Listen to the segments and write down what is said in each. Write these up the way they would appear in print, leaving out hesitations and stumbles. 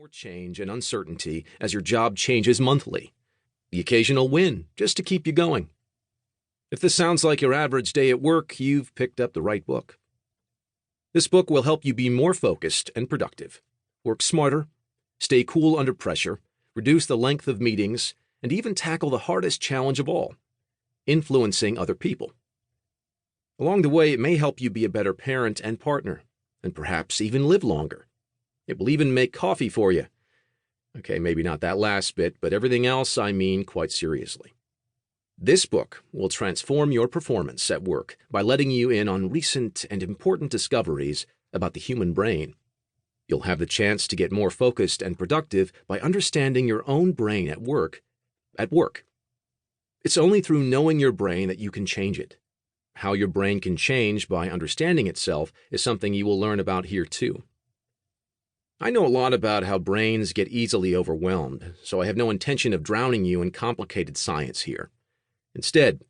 more change and uncertainty as your job changes monthly. The occasional win, just to keep you going. If this sounds like your average day at work, you've picked up the right book. This book will help you be more focused and productive, work smarter, stay cool under pressure, reduce the length of meetings, and even tackle the hardest challenge of all, influencing other people. Along the way, it may help you be a better parent and partner, and perhaps even live longer. It will even make coffee for you. Okay, maybe not that last bit, but everything else I mean quite seriously. This book will transform your performance at work by letting you in on recent and important discoveries about the human brain. You'll have the chance to get more focused and productive by understanding your own brain at work. It's only through knowing your brain that you can change it. How your brain can change by understanding itself is something you will learn about here too. I know a lot about how brains get easily overwhelmed, so I have no intention of drowning you in complicated science here. Instead,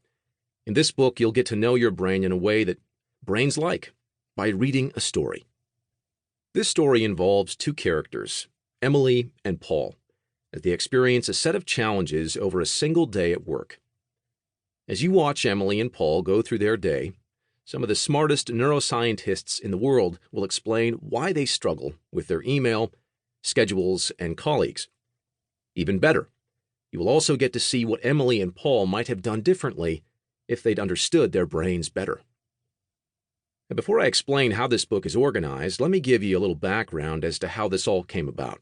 in this book, you'll get to know your brain in a way that brains like, by reading a story. This story involves two characters, Emily and Paul, as they experience a set of challenges over a single day at work. As you watch Emily and Paul go through their day, some of the smartest neuroscientists in the world will explain why they struggle with their email, schedules, and colleagues. Even better, you will also get to see what Emily and Paul might have done differently if they'd understood their brains better. And before I explain how this book is organized, let me give you a little background as to how this all came about.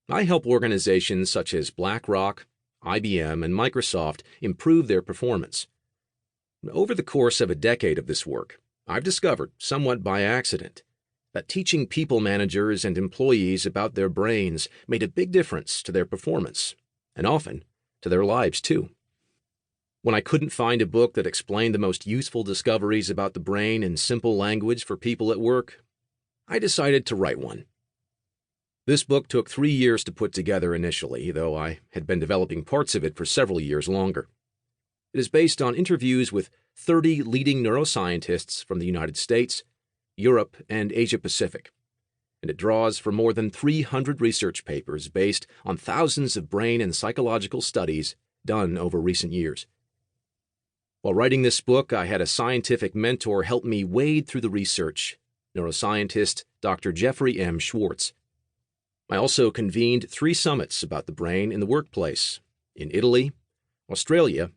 I help organizations such as BlackRock, IBM, and Microsoft improve their performance. Over the course of a decade of this work, I've discovered, somewhat by accident, that teaching people managers and employees about their brains made a big difference to their performance, and often to their lives too. When I couldn't find a book that explained the most useful discoveries about the brain in simple language for people at work, I decided to write one. This book took 3 years to put together initially, though I had been developing parts of it for several years longer. It is based on interviews with 30 leading neuroscientists from the United States, Europe, and Asia Pacific, and it draws from more than 300 research papers based on thousands of brain and psychological studies done over recent years. While writing this book, I had a scientific mentor help me wade through the research, neuroscientist Dr. Jeffrey M. Schwartz. I also convened 3 summits about the brain in the workplace, in Italy, Australia,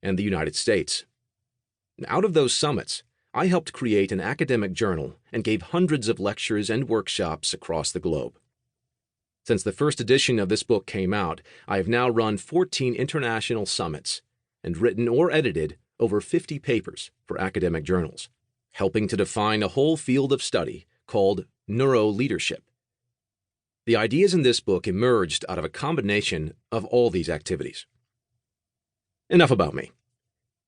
and the United States. Out of those summits, I helped create an academic journal and gave hundreds of lectures and workshops across the globe. Since the first edition of this book came out, I have now run 14 international summits and written or edited over 50 papers for academic journals, helping to define a whole field of study called neuroleadership. The ideas in this book emerged out of a combination of all these activities. Enough about me.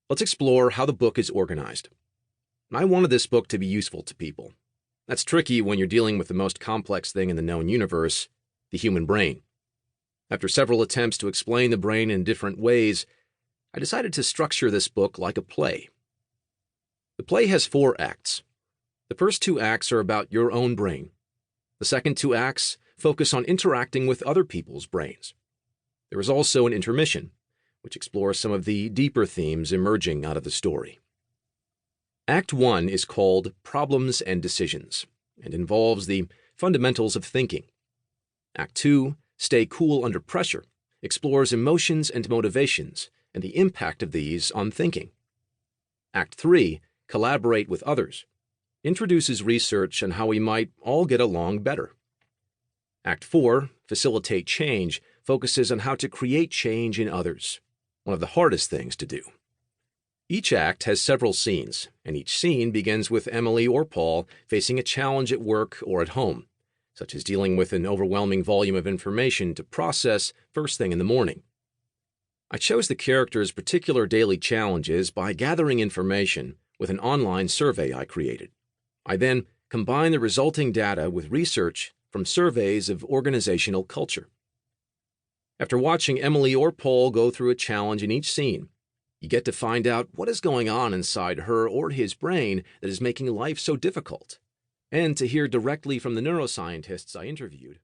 Let's explore how the book is organized. I wanted this book to be useful to people. That's tricky when you're dealing with the most complex thing in the known universe, the human brain. After several attempts to explain the brain in different ways, I decided to structure this book like a play. The play has 4 acts. The first 2 acts are about your own brain. The second 2 acts focus on interacting with other people's brains. There is also an intermission, which explores some of the deeper themes emerging out of the story. Act 1 is called Problems and Decisions, and involves the fundamentals of thinking. Act 2, Stay Cool Under Pressure, explores emotions and motivations, and the impact of these on thinking. Act 3, Collaborate with Others, introduces research on how we might all get along better. Act 4, Facilitate Change, focuses on how to create change in others, one of the hardest things to do. Each act has several scenes, and each scene begins with Emily or Paul facing a challenge at work or at home, such as dealing with an overwhelming volume of information to process first thing in the morning. I chose the characters' particular daily challenges by gathering information with an online survey I created. I then combined the resulting data with research from surveys of organizational culture. After watching Emily or Paul go through a challenge in each scene, you get to find out what is going on inside her or his brain that is making life so difficult, and to hear directly from the neuroscientists I interviewed